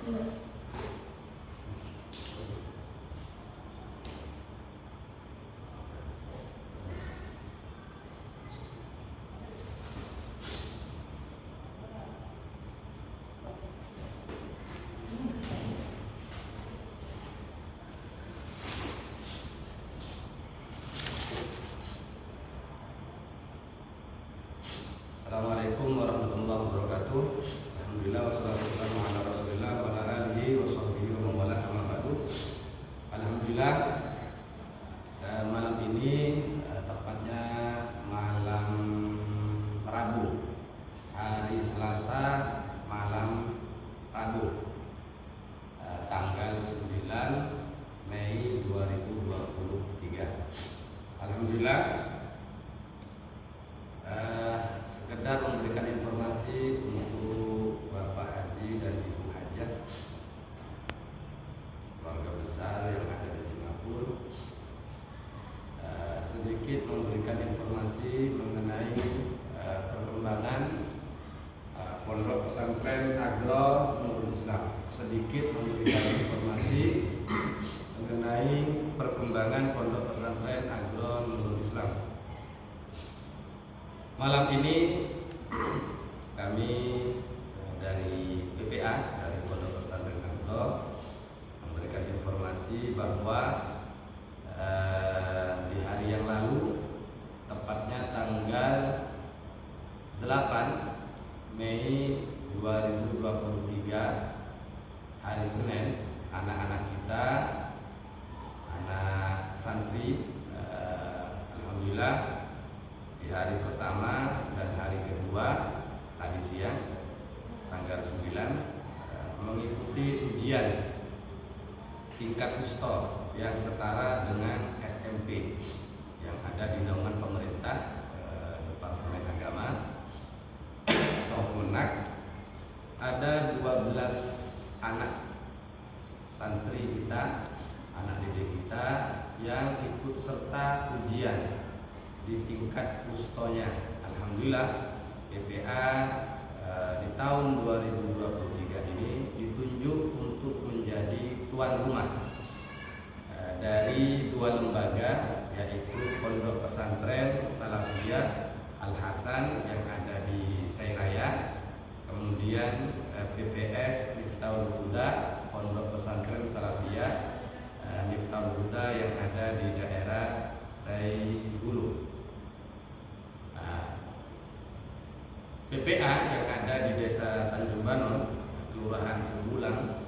Assalamualaikum warahmatullahi wabarakatuh. Alhamdulillah wassalatu wassalamu ala Rasulillah wa ala alihi wa sahbihi wa man wala amma ba'du. Alhamdulillah malam ini tepatnya malam Rabu, hari Selasa malam Rabu, tanggal 9 Mei 2023. Alhamdulillah sekedar memberikan informasi untuk Bapak Haji dan Ibu Hajah, keluarga besar yang ada di Singapura, sedikit memberikan informasi mengenai perkembangan Pondok Pesantren Agro Nurul Islam. Sedikit memberikan informasi mengenai perkembangan Pondok Pesantren Agro Nurul Islam. Malam ini kami dari PPA, dari Pondok Pesantren Agro, memberikan informasi bahwa di hari yang lalu, tepatnya tanggal 8 Mei 2023, hari Senin, anak-anak kita, anak santri, alhamdulillah di hari pertama dan hari kedua tadi siang tanggal 9 mengikuti ujian tingkat USTO yang setara dengan SMP yang ada di naungan pemerintah, Departemen Agama atau Kemenak. Ada 12 anak santri kita, anak didik kita yang ikut serta ujian di tingkat USTO-nya. Alhamdulillah PPA di tahun 2023 ini ditunjuk untuk menjadi tuan rumah dari dua lembaga, yaitu Pondok Pesantren Salafiyah Al Hasan yang ada di Sairaya, kemudian PPS Miftahul Huda, Pondok Pesantren Salafiyah Miftahul Huda yang ada di daerah Saigulu. PPA yang ada di Desa Tanjung Banon, Kelurahan Sembulang,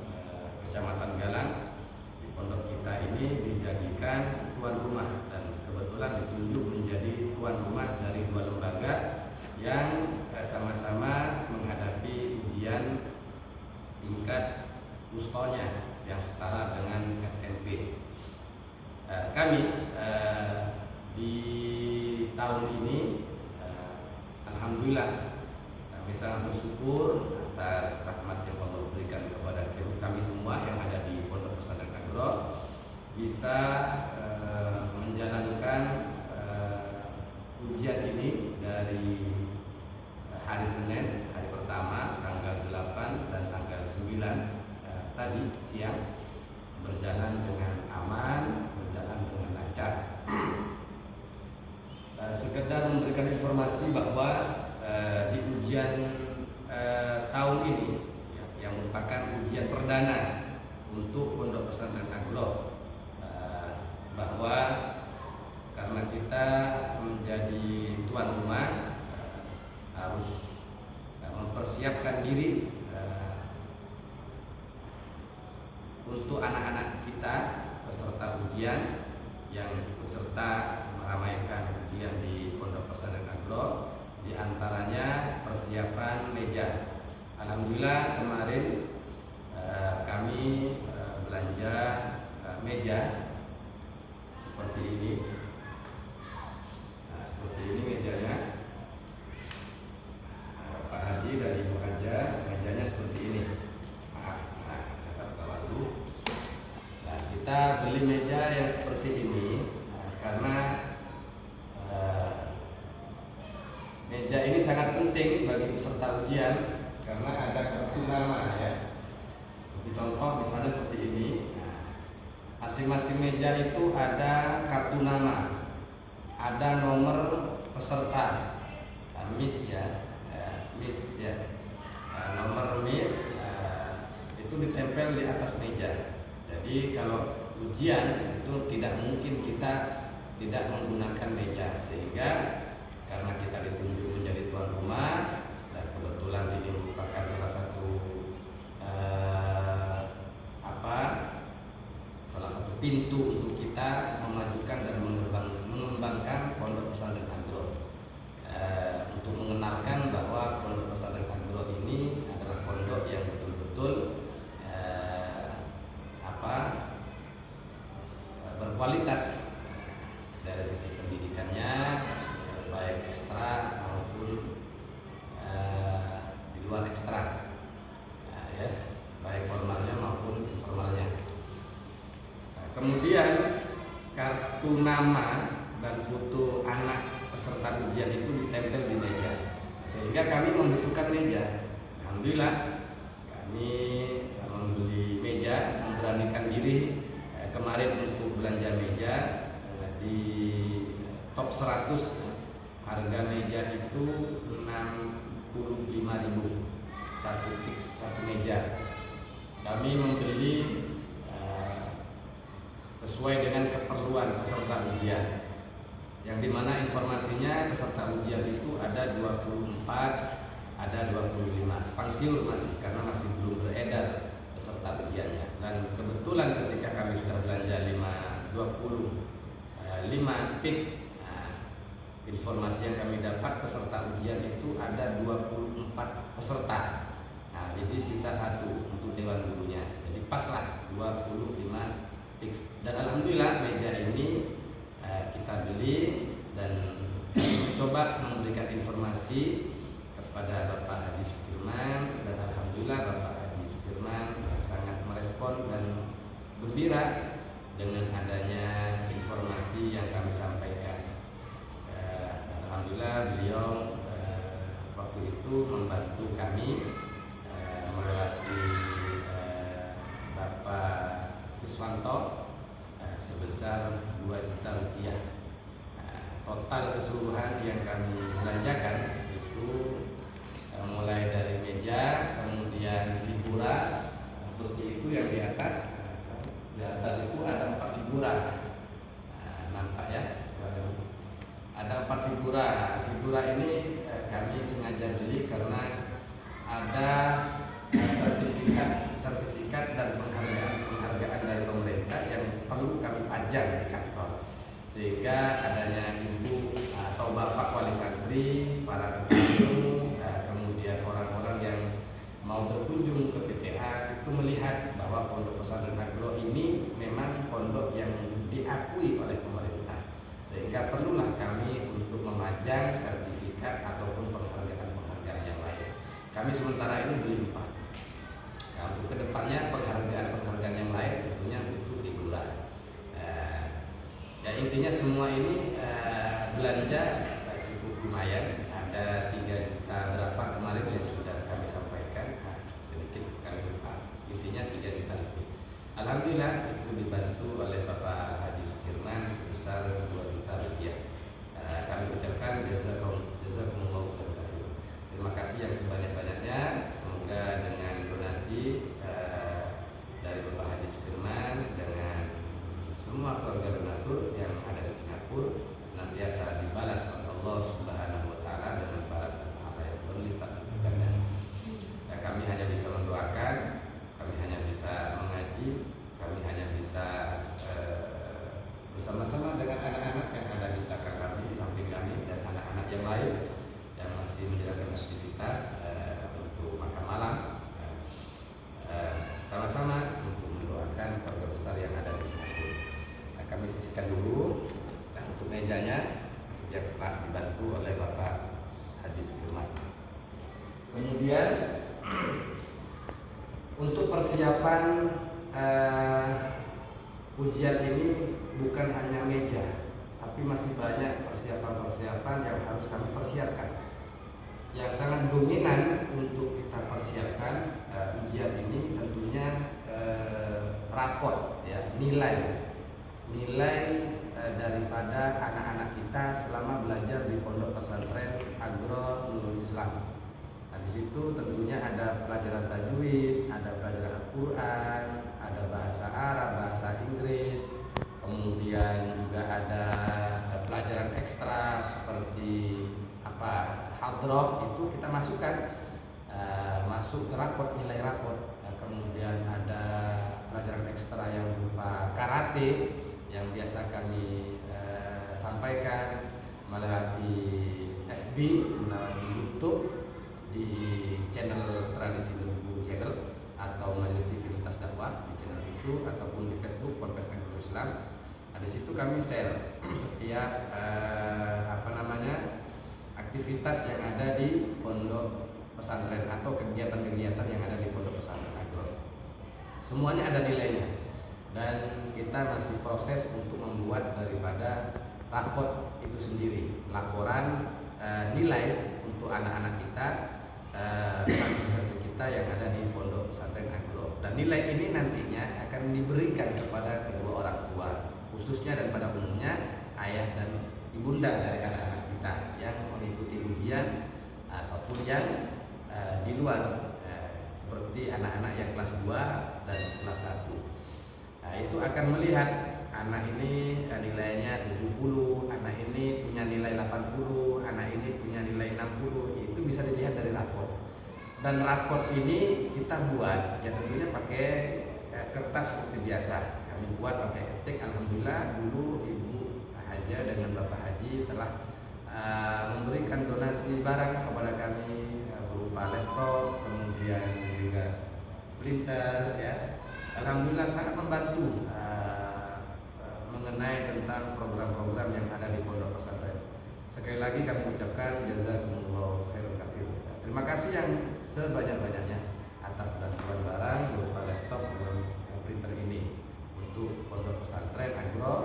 Kecamatan Galang, di pondok kita ini dijadikan tuan rumah dan kebetulan ditunjuk menjadi tuan rumah dari dua lembaga yang sama-sama menghadapi ujian tingkat USTO-nya yang setara dengan SMP. Kami di tahun ini alhamdulillah kami sangat bersyukur atas rahmat yang Allah berikan kepada kami semua yang ada di Pondok Pesantren Agro, bisa menjalankan ujian ini dari hari Senin, hari pertama tanggal 8 dan tanggal 9 tadi siang, berjalan dengan aman, berjalan dengan lancar. Sekedar memberikan informasi bahwa di ujian tahun ini yang merupakan ujian perdana untuk Pondok Pesantren Agro, bahwa karena kita menjadi tuan rumah harus mempersiapkan diri untuk anak-anak kita peserta ujian yang ikut serta meramaikan ujian di Pondok Pesantren Agro. Di antaranya persiapan meja. Alhamdulillah kemarin kami belanja meja seperti ini. Nah, seperti ini mejanya. Pak Haji dan Ibu Hajah, mejanya seperti ini. Maaf, saya bawa dulu. Nah, kita beli meja yang seperti ini karena meja ini sangat penting bagi peserta ujian karena ada kartu nama, ya. Seperti masing-masing meja itu ada kartu nama, ada nomor peserta, miss ya, miss ya, nomor miss itu ditempel di atas meja. Jadi kalau ujian itu tidak mungkin kita tidak menggunakan meja, sehingga karena kita ditunjuk menjadi tuan rumah dan kebetulan ini merupakan salah satu pintu untuk kita memajukan dan mengembangkan Pondok Pesantren Agro, untuk mengenalkan bahwa Pondok Pesantren Agro ini adalah pondok yang betul-betul berkualitas dari sisi pendidikannya, baik ekstra maupun di luar ekstra, ya, baik formalnya maupun informalnya. Kemudian kartu nama dan foto anak peserta ujian itu ditempel di meja, sehingga kami membutuhkan meja. Alhamdulillah kami membeli meja, memberanikan diri kemarin untuk belanja meja di top 100. Harga meja itu 65.000 satu meja. Kami membeli sesuai dengan keperluan peserta ujian, yang dimana informasinya peserta ujian itu ada 24, ada 25, spangsiur masih, karena masih belum beredar peserta ujiannya. Dan kebetulan ketika kami sudah belanja 25 fix, informasi yang kami dapat peserta ujian itu ada 24 peserta. Jadi sisa 1 untuk dewan gurunya, jadi paslah 25 fix. Dan alhamdulillah meja ini kita beli dan mencoba memberikan informasi kepada Bapak Haji Sukirman, dan alhamdulillah Bapak Haji Sukirman sangat merespon dan gembira dengan adanya informasi yang kami sampaikan. Dan alhamdulillah beliau waktu itu membantu kami melewati Bapak Siswanto sebesar 2 juta rupiah. Total keseluruhan yang kami belanjakan itu mulai dari meja, kemudian figura seperti itu yang di atas. Di atas itu ada 4 figura. Nampak ya? Ada 4 figura. Figura ini kami sengaja beli karena ada sertifikat dan penghargaan dari pemerintah yang perlu kami pajang di kantor, sehingga adanya ibu atau bapak wali santri, para tamu, kemudian orang-orang yang mau berkunjung ke PTA itu melihat bahwa Pondok Pesantren Agro ini memang pondok yang diakui oleh pemerintah, sehingga perlulah kami untuk memajang sertifikat ataupun penghargaan yang lain. Kami sementara ini beli 4. Untuk kedepannya penghargaan yang lain tentunya butuh figura. Ya intinya semua ini belanja cukup lumayan. Ada 3 juta berapa kemarin yang sudah kami sampaikan. Sedikit kami lupa. Intinya 3 juta lebih. Alhamdulillah itu dibantu oleh Bapak Haji Sukirman sebesar 2 juta rupiah. Kami ucapkan jazakumullah khairan. Terima kasih yang sebanyak-banyaknya. Semoga dengan donasi dari Bapak Haji Sukirman dengan semua keluarga donatur yang ada di Singapura senantiasa dibalas oleh Allah Subhanahu wa taala dengan balasan pahala yang berlipat-lipat ganda. Kami hanya bisa mendoakan, kami hanya bisa mengaji, kami hanya bisa bersama-sama dengan anak-anak yang ada di belakang kami, di samping kami, dan anak-anak yang lain yang masih menjalankan aktivitas untuk makan malam, sama-sama untuk mendoakan keluarga besar yang ada di Singapura. Kami sisihkan dulu untuk mejanya yang setelah dibantu oleh Bapak Haji Sukirman. Kemudian untuk persiapan ujian ini bukan hanya meja, tapi masih banyak persiapan-persiapan yang harus kami persiapkan. Yang sangat dominan untuk kita persiapkan ujian ini tentunya raport, ya, nilai nilai daripada anak-anak kita selama belajar di Pondok Pesantren Agro Nurul Islam. Nah, di situ tentunya ada pelajaran tajwid, ada pelajaran Al-Quran, ada bahasa Arab, bahasa Inggris, kemudian juga ada pelajaran ekstra seperti hadroh, itu kita masukkan masuk ke rapot, nilai rapot. Kemudian ada pelajaran ekstra yang berupa karate yang biasa kami sampaikan melalui FB, melalui YouTube di channel Tradisi Berguru Channel atau Majelis TV Lintas Dakwah di channel itu, ataupun di Facebook Ponpes Agro Islam. Nah, di situ kami share setiap aktivitas yang ada di pondok pesantren atau kegiatan-kegiatan yang ada di Pondok Pesantren Agro. Semuanya ada nilainya, dan kita masih proses untuk membuat daripada rapot itu sendiri, laporan nilai untuk anak-anak kita, santri-santri kita yang ada di Pondok Pesantren Agro. Dan nilai ini nantinya akan diberikan kepada kedua orang tua, khususnya dan pada umumnya ayah dan ibunda dari anak-anak kita yang mengikuti ujian ataupun yang di luar, seperti anak-anak yang kelas 2 dan kelas 1. Nah, itu akan melihat anak ini nilainya 70, anak ini punya nilai 80, anak ini punya nilai 60. Itu bisa dilihat dari rapor. Dan rapor ini kita buat ya tentunya pakai kertas seperti biasa. Kami buat pakai ketik. Alhamdulillah dulu Ibu Haja dengan Bapak Haji telah memberikan donasi barang kepada kami berupa laptop, kemudian juga printer ya. Alhamdulillah sangat membantu mengenai tentang program-program yang ada di Pondok Pesantren. Sekali lagi kami ucapkan jazakumullah khairan katsir. Terima kasih yang sebanyak-banyaknya atas bantuan barang berupa laptop dan printer ini untuk Pondok Pesantren Agro,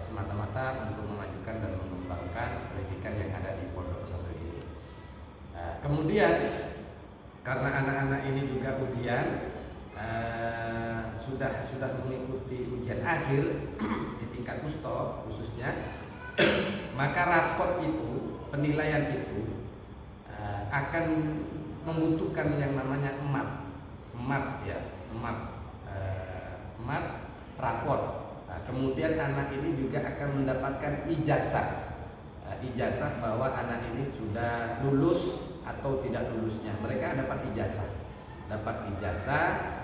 semata-mata untuk memajukan dan mengembangkan pendidikan yang ada di Pondok Pesantren ini. Kemudian karena anak-anak ini juga ujian sudah mengikuti ujian akhir di tingkat kusto khususnya, maka rapor itu, penilaian itu akan membutuhkan yang namanya map rapor. Kemudian anak ini juga akan mendapatkan ijazah bahwa anak ini sudah lulus atau tidak lulusnya. Mereka dapat ijazah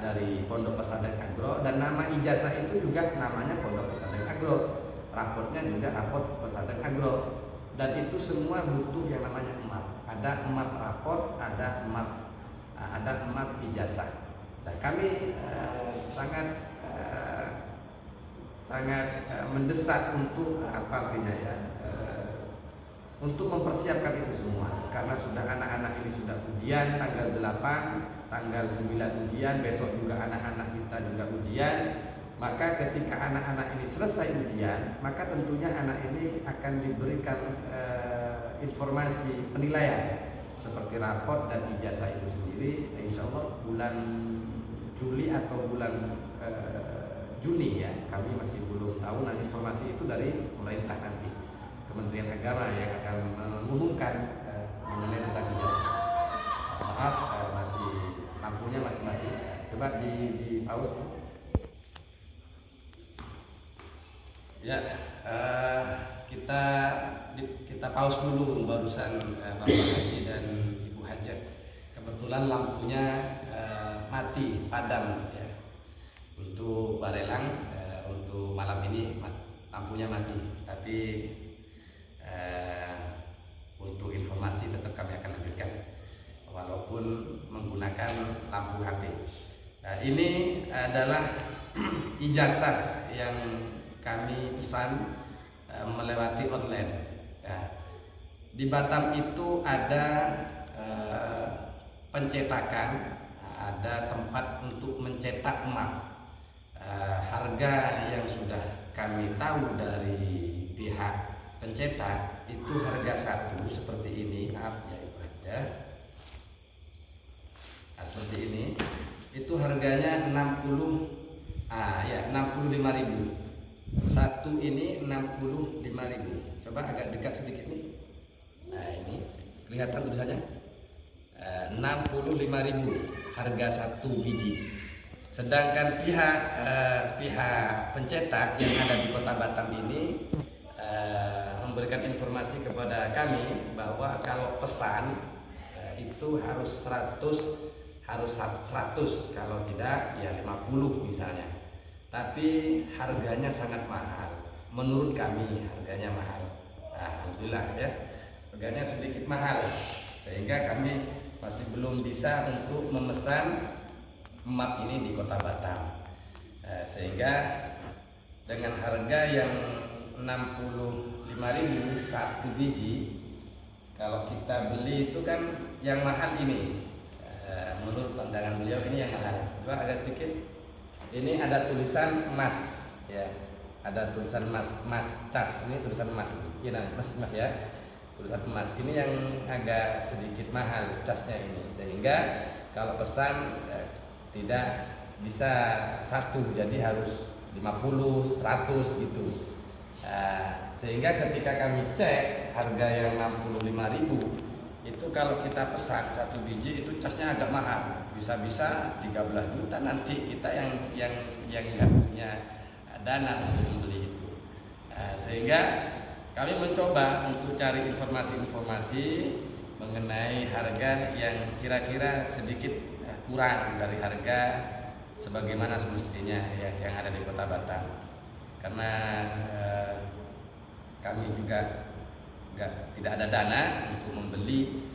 dari Pondok Pesantren Agro, dan nama ijazah itu juga namanya Pondok Pesantren Agro. Raportnya juga raport Pesantren Agro, dan itu semua butuh yang namanya map. Ada map raport, ada map ijazah. Dan kami sangat mendesak untuk untuk mempersiapkan itu semua, karena sudah anak-anak ini sudah ujian tanggal 8, tanggal 9 ujian, besok juga anak-anak kita juga ujian. Maka ketika anak-anak ini selesai ujian, maka tentunya anak ini akan diberikan informasi penilaian seperti raport dan ijazah itu sendiri. Insya Allah bulan Juli atau bulan Juni ya, kami masih belum tahu. Nah, informasi itu dari pemerintah nanti, Kementerian Agama yang akan mengumumkan mengenai tentang ijazah. Maaf, lampunya masih mati. Coba di pause. Ya, kita pause dulu barusan Bapak Haji dan Ibu Hajat. Kebetulan lampunya mati, padam ya. Untuk Barelang untuk malam ini lampunya mati, tapi untuk informasi tetap kami akan lanjutkan walaupun menggunakan lampu HP. Ini adalah ijazah yang kami pesan melewati online. Di Batam itu ada pencetakan, ada tempat untuk mencetak map. Harga yang sudah kami tahu dari pihak pencetak itu harga satu seperti ini, maaf ya Ibu Haja. Nah, seperti ini, itu harganya 65.000. satu ini 65.000. Coba agak dekat sedikit nih. Nah ini kelihatan tulisannya 65.000 harga satu biji. Sedangkan pihak pencetak yang ada di Kota Batam ini memberikan informasi kepada kami bahwa kalau pesan itu harus 100, kalau tidak ya 50 misalnya. Tapi harganya sangat mahal. Menurut kami harganya mahal. Alhamdulillah ya, harganya sedikit mahal, sehingga kami masih belum bisa untuk memesan map ini di Kota Batam. Sehingga dengan harga yang 65.000 satu biji, kalau kita beli itu kan yang mahal ini. Menurut pandangan beliau ini yang mahal. Coba agak sedikit. Ini ada tulisan emas ya. Ada tulisan emas cas. Ini tulisan emas. Iya, emas ya. Tulisan emas. Ini yang agak sedikit mahal casnya ini. Sehingga kalau pesan tidak bisa satu, jadi harus 50, 100 gitu. Sehingga ketika kami cek harga yang 65.000 itu, kalau kita pesan satu biji itu casnya agak mahal, bisa-bisa 13 juta nanti kita yang nggak punya dana untuk membeli itu. Sehingga kami mencoba untuk cari informasi-informasi mengenai harga yang kira-kira sedikit kurang dari harga sebagaimana semestinya ya, yang ada di Kota Batam. Karena kami juga tidak ada dana untuk membeli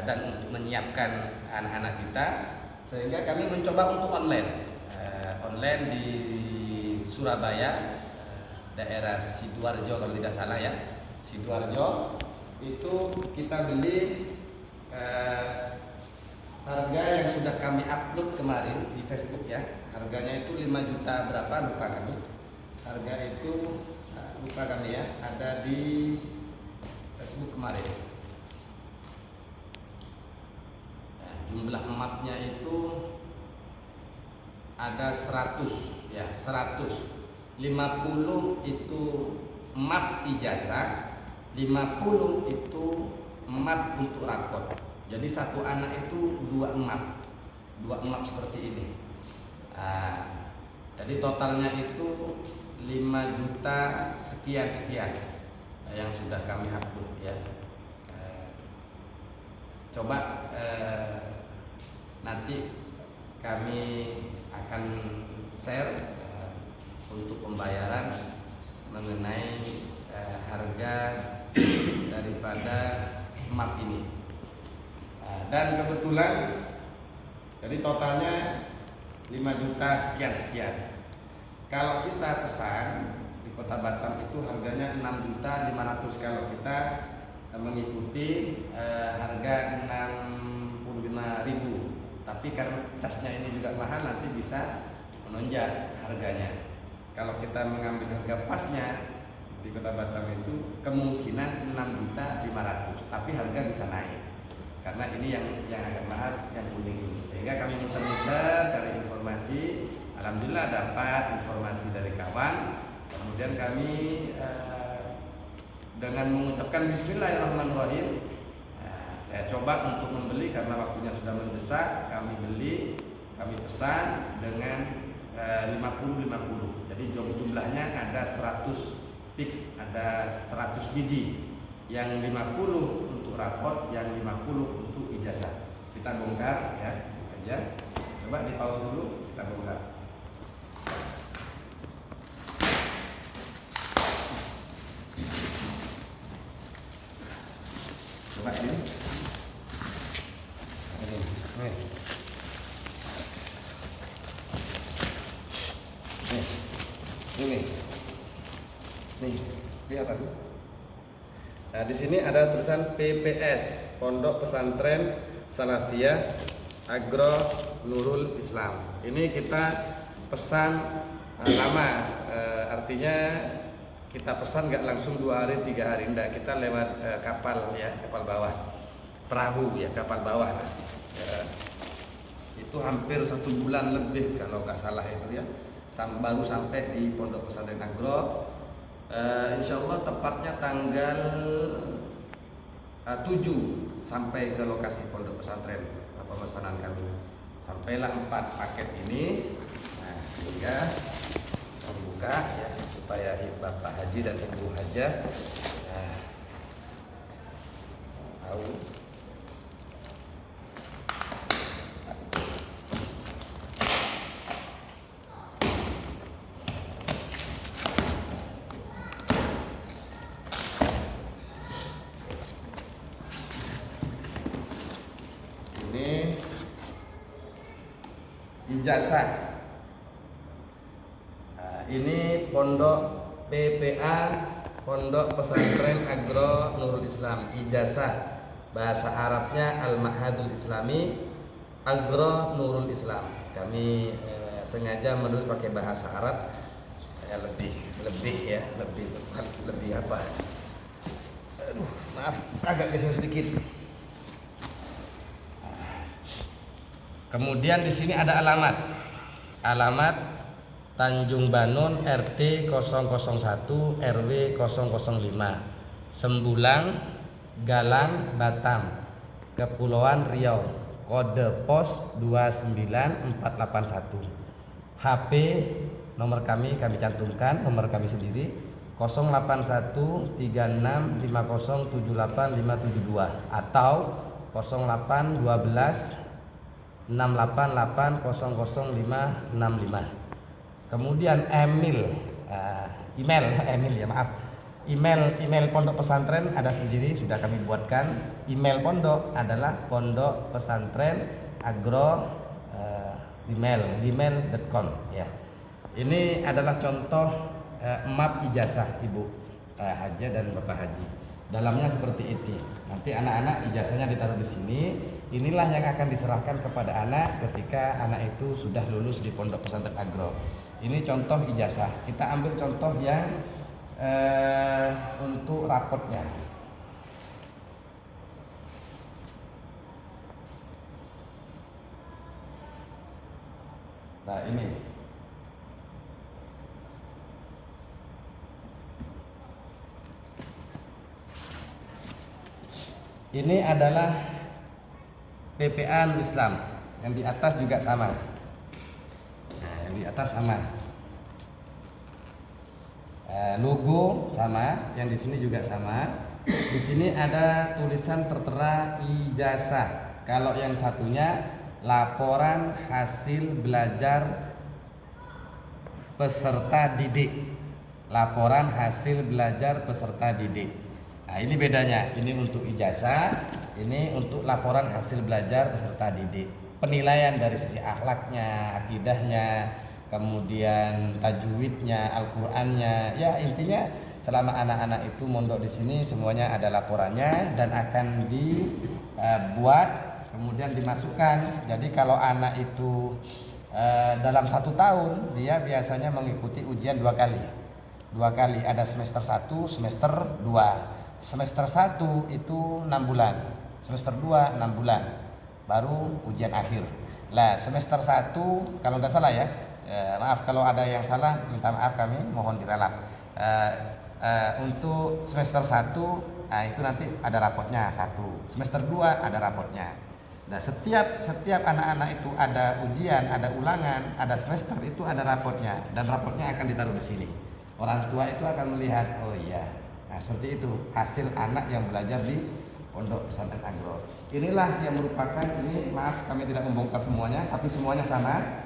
dan untuk menyiapkan anak-anak kita, sehingga kami mencoba untuk online di Surabaya, daerah Sidoarjo kalau tidak salah ya, Sidoarjo. Itu kita beli harga yang sudah kami upload kemarin di Facebook ya. Harganya itu 5 juta berapa lupa kami. Harga itu lupa kami ya, ada di Facebook kemarin. Jumlah mapnya itu ada 100 ya, 100. 50 itu map ijazah, 50 itu map untuk rapot. Jadi satu anak itu 2 map seperti ini. Jadi totalnya itu 5 juta sekian yang sudah kami upload ya. Coba nanti kami akan share untuk pembayaran mengenai harga daripada map ini. Dan kebetulan jadi totalnya 5 juta sekian. Kalau kita pesan di Kota Batam itu harganya 6.500.000 kalau kita mengikuti harga 65.000. Tapi karena casnya ini juga mahal, nanti bisa menonjak harganya. Kalau kita mengambil harga pasnya di Kota Batam itu kemungkinan 6.500.000, tapi harga bisa naik. Karena ini yang agak mahal, yang kuning ini. Sehingga kami muter-muter cari informasi. Alhamdulillah dapat informasi dari kawan. Kemudian kami dengan mengucapkan Bismillahirrahmanirrahim, saya coba untuk membeli karena waktunya sudah mendesak. Kami beli, kami pesan dengan 50-50. Jadi jumlahnya ada 100 fix, ada 100 biji. Yang 50 untuk rapot, yang 50 untuk ijazah. Kita bongkar ya, aja. Coba di pause dulu, kita bongkar. Coba ini. Nih, lihat apa? Nah, di sini ada tulisan PPS, Pondok Pesantren Salafiyah Agro Nurul Islam. Ini kita pesan lama, artinya kita pesan nggak langsung 2 hari 3 hari, enggak, kita lewat kapal ya, kapal bawah, perahu ya, kapal bawah. Itu hampir 1 bulan lebih kalau nggak salah itu ya, baru sampai di Pondok Pesantren Agro. Insya Allah tepatnya tanggal 7 sampai ke lokasi pondok pesantren pemesanan kami. Sampailah 4 paket ini. Nah, sehingga membuka ya supaya Bapak Haji dan Ibu Hajah tahu. Ini ijazah. Nah, ini pondok PPA, Pondok Pesantren Agro Nurul Islam. Ijazah bahasa Arabnya Al-Ma'hadul Islami Agro Nurul Islam. Kami sengaja menulis pakai bahasa Arab supaya lebih apa? Aduh, maaf agak geser sedikit. Kemudian di sini ada alamat. Alamat Tanjung Banun RT 001 RW 005 Sembulang Galang Batam Kepulauan Riau. Kode pos 29481. HP nomor kami cantumkan, nomor kami sendiri 081365078572 atau 0812 688000565. Kemudian email pondok pesantren ada sendiri, sudah kami buatkan. Email pondok adalah pondok pesantren agro gmail.com ya. Ini adalah contoh map ijazah Ibu Hajah dan Bapak Haji. Dalamnya seperti itu. Nanti anak-anak ijazahnya ditaruh di sini. Inilah yang akan diserahkan kepada anak ketika anak itu sudah lulus di Pondok Pesantren Agro. Ini contoh ijazah. Kita ambil contoh yang untuk rapotnya. Nah, ini. Ini adalah PPA Nurul Islam. Yang di atas juga sama. Nah, yang di atas sama. Logo sama, yang di sini juga sama. Di sini ada tulisan tertera ijazah. Kalau yang satunya laporan hasil belajar peserta didik. Laporan hasil belajar peserta didik. Nah, ini bedanya. Ini untuk ijazah, ini untuk laporan hasil belajar peserta didik. Penilaian dari sisi akhlaknya, akidahnya, kemudian tajwidnya, Al-Qur'annya. Ya, intinya selama anak-anak itu mondok di sini semuanya ada laporannya dan akan dibuat kemudian dimasukkan. Jadi kalau anak itu dalam 1 tahun dia biasanya mengikuti ujian 2 kali. 2 kali, ada semester 1, semester 2. Semester 1 itu 6 bulan, semester 2 6 bulan, baru ujian akhir. Lah semester 1 kalau tidak salah ya, maaf kalau ada yang salah, minta maaf, kami mohon diralat. Untuk semester 1 itu nanti ada rapotnya 1, semester 2 ada rapotnya. Nah, setiap anak-anak itu ada ujian, ada ulangan, ada semester itu ada rapotnya, dan rapotnya akan ditaruh di sini. Orang tua itu akan melihat, oh iya. Nah, seperti itu hasil anak yang belajar di Pondok Pesantren Agro. Inilah yang merupakan, ini maaf kami tidak membongkar semuanya, tapi semuanya sama.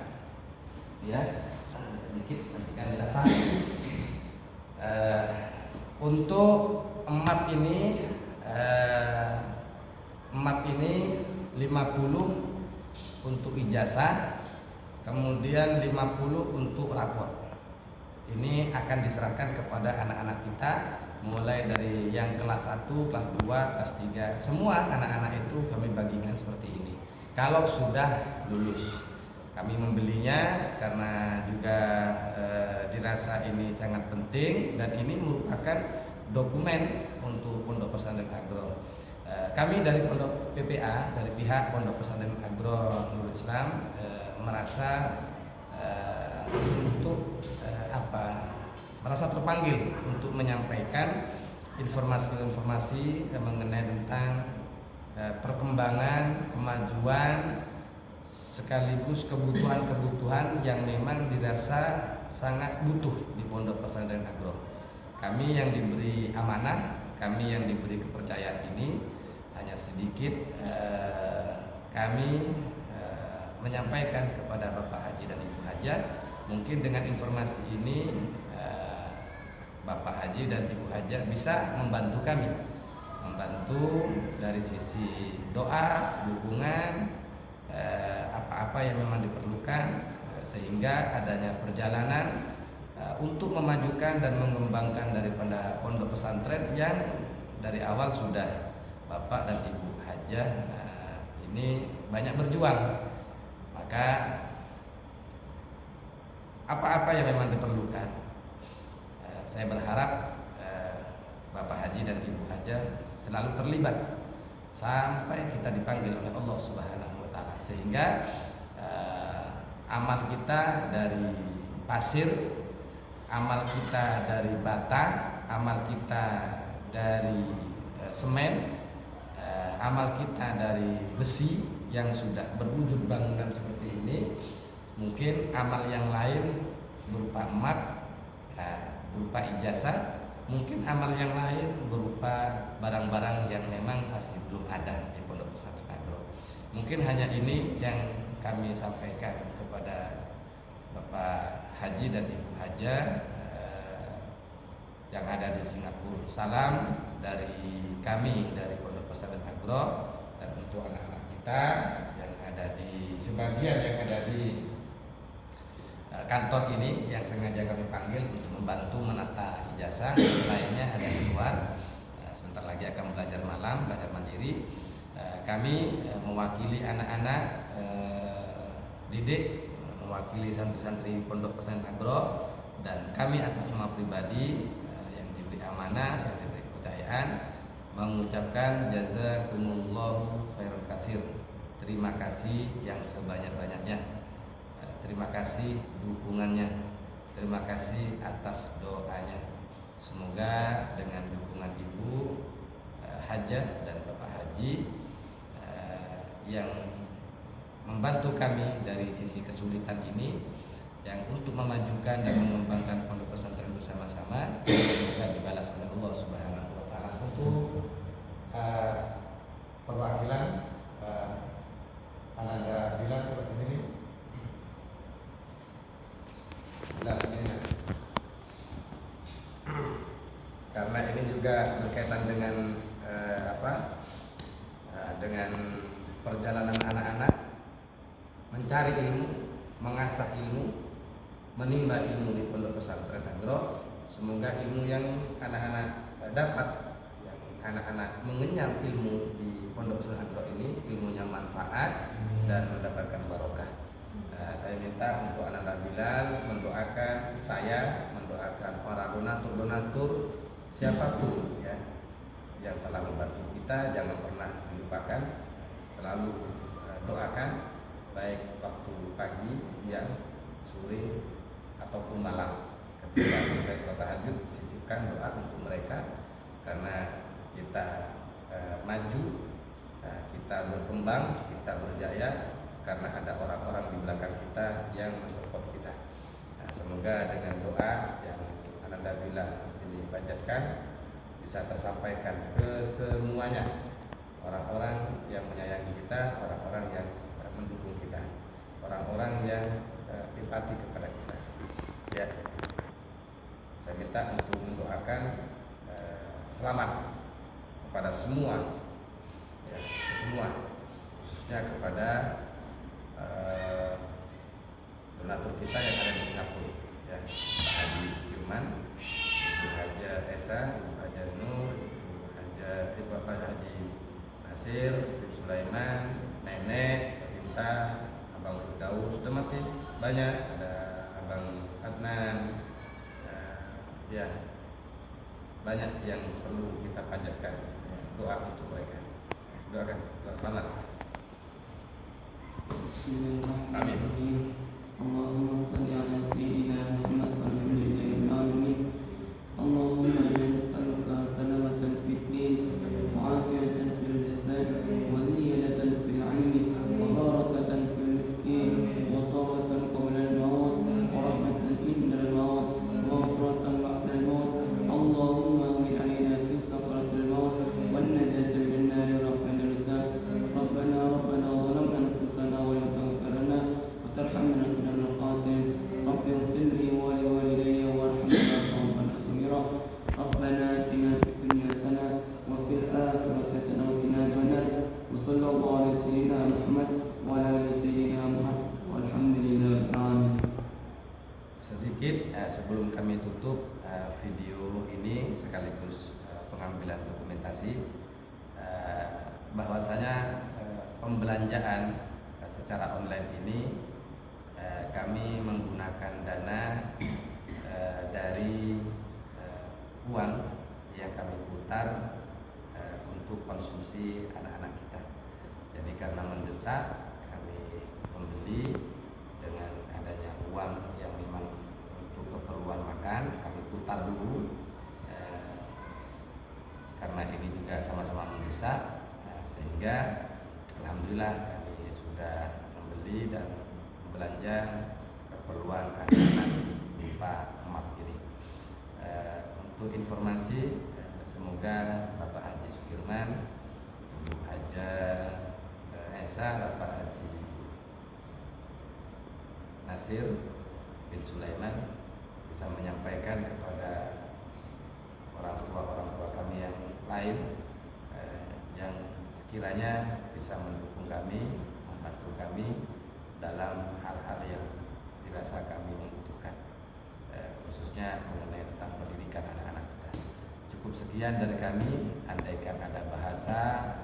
Ya, sedikit nanti kami datang. Untuk map ini 50 untuk ijazah, kemudian 50 untuk rapor. Ini akan diserahkan kepada anak-anak kita, mulai dari yang kelas 1, kelas 2, kelas 3. Semua anak-anak itu kami bagikan seperti ini. Kalau sudah lulus, kami membelinya karena juga dirasa ini sangat penting, dan ini merupakan dokumen untuk Pondok Pesantren Agro. Kami dari Pondok PPA, dari pihak Pondok Pesantren Agro Nurul Islam merasa untuk merasa terpanggil untuk menyampaikan informasi-informasi mengenai tentang perkembangan, kemajuan, sekaligus kebutuhan-kebutuhan yang memang dirasa sangat butuh di Pondok Pesantren Agro. Kami yang diberi amanah, kami yang diberi kepercayaan ini hanya sedikit kami menyampaikan kepada Bapak Haji dan Ibu Haja. Mungkin dengan informasi ini Bapak Haji dan Ibu Haja bisa membantu kami, membantu dari sisi doa, dukungan, apa-apa yang memang diperlukan, sehingga adanya perjalanan untuk memajukan dan mengembangkan daripada pondok pesantren yang dari awal sudah Bapak dan Ibu Haja ini banyak berjuang. Maka apa-apa yang memang diperlukan, saya berharap Bapak Haji dan Ibu Haja selalu terlibat sampai kita dipanggil oleh Allah Subhanahu wa Ta'ala, sehingga amal kita dari pasir, amal kita dari bata, amal kita dari semen, amal kita dari besi yang sudah berwujud bangunan seperti ini. Mungkin amal yang lain berupa emas, berupa ijazah, mungkin amal yang lain berupa barang-barang yang memang masih belum ada di Pondok Pesantren Agro. Mungkin hanya ini yang kami sampaikan kepada Bapak Haji dan Ibu Haja yang ada di Singapura. Salam dari kami dari Pondok Pesantren Agro, dan untuk anak-anak kita yang ada di sebagian yang ada di kantor ini yang sengaja kami panggil untuk membantu menata ijazah, lainnya ada di luar. Sebentar lagi akan belajar malam, belajar mandiri. Kami mewakili anak-anak didik, mewakili santri-santri Pondok Pesantren Agro, dan kami atas nama pribadi yang diberi amanah, yang diberi kepercayaan, mengucapkan jazakumullahu khairan katsir. Terima kasih yang sebanyak-banyaknya. Terima kasih dukungannya, terima kasih atas doanya. Semoga dengan dukungan Ibu Haja dan Bapak Haji yang membantu kami dari sisi kesulitan ini, yang untuk memajukan dan mengembangkan pondok pesantren bersama-sama, semoga dibalas oleh Allah Subhanahu wa Ta'ala. Untuk perwakilan Ananda bilang di sini. Karena ini juga berkaitan dengan dengan perjalanan anak-anak mencari ilmu, mengasah ilmu, menimba ilmu di Pondok Pesantren Agro. Semoga ilmu yang anak-anak dapat, yang anak-anak mengenyam ilmu di Pondok Pesantren Agro ini, ilmunya manfaat dan mendapatkan barokah. Saya minta untuk anak Bilal mendoakan saya, mendoakan para donatur siapapun ya yang telah membantu kita, jangan pernah dilupakan, selalu doakan baik waktu pagi, siang, sore ataupun malam. Ketika selesai sholat tahajud, sisipkan doa untuk mereka, karena kita maju, kita berkembang, kita berjaya karena ada orang-orang di belakang kita yang mensupport kita. Semoga dengan doa yang Ananda bilang ini panjatkan bisa tersampaikan ke semuanya, orang-orang yang menyayangi kita, orang-orang yang mendukung kita, orang-orang yang empati kepada kita. Ya, saya minta untuk mendoakan selamat kepada semua, ya, semua, khususnya kepada donatur kita yang ada di Singapura, ya, Pak Haji Firman, Ibu Haja Esa, Ibu Haja Nur, Ibu Haja Bapak Haji Nasir, Ibu Sulaiman, Nenek, Cinta, Abang Firdaus, sudah masih banyak, ada Abang Adnan, ya, banyak yang perlu kita panjatkan doa untuk mereka. Doakan, doa selamat. Bismillahirrahmanirrahim. Allahumma shalli ala sayyidina Muhammad wa ala alihi wa sahbihi. sebelum kami tutup video ini sekaligus pengambilan dokumentasi, bahwasanya pembelanjaan secara online ini kami menggunakan dana dari uang yang kami putar untuk konsumsi anak-anak kita. Jadi karena mendesak, kami membeli dengan adanya uang yang memang untuk keperluan makan, kami putar dulu karena ini juga sama-sama mendesak, sehingga alhamdulillah kami sudah membeli dan belanja keperluan anak-anak berupa emak ini. Untuk informasi, semoga Bapak Haji Sukirman, Ibu Haja Esa, Bapak Haji Nasir bin Sulaiman bisa menyampaikan kepada orang tua kami yang lain yang sekiranya bisa mendukung kami, membantu kami dalam hal-hal yang dirasa kami membutuhkan, khususnya mengenai tentang pendidikan anak-anak kita. Cukup sekian dari kami. Andaikan ada bahasa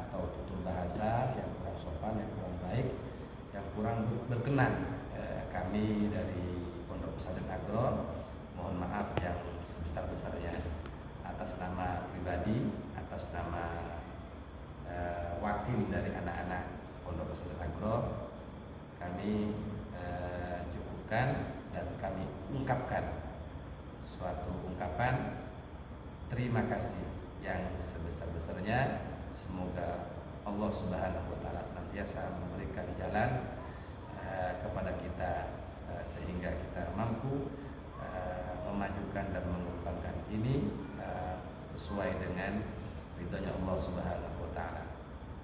atau tutur bahasa yang kurang sopan, yang kurang baik, yang kurang berkenan, kami dari Pondok Pesantren Agro mohon maaf yang sebesar-besarnya atas nama pribadi, atas nama wakil dari anak-anak Pondok Pesantren Agro. Kami cukupkan dan kami ungkapkan suatu ungkapan terima kasih yang sebesar-besarnya. Semoga Allah Subhanahu wa taala senantiasa memberikan jalan kepada kita sehingga kita mampu memajukan dan mengembangkan ini sesuai dengan ridhonya Allah Subhanahu wa taala.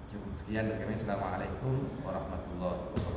Cukup sekian dari kami. Assalamualaikum warahmatullahi wabarakatuh.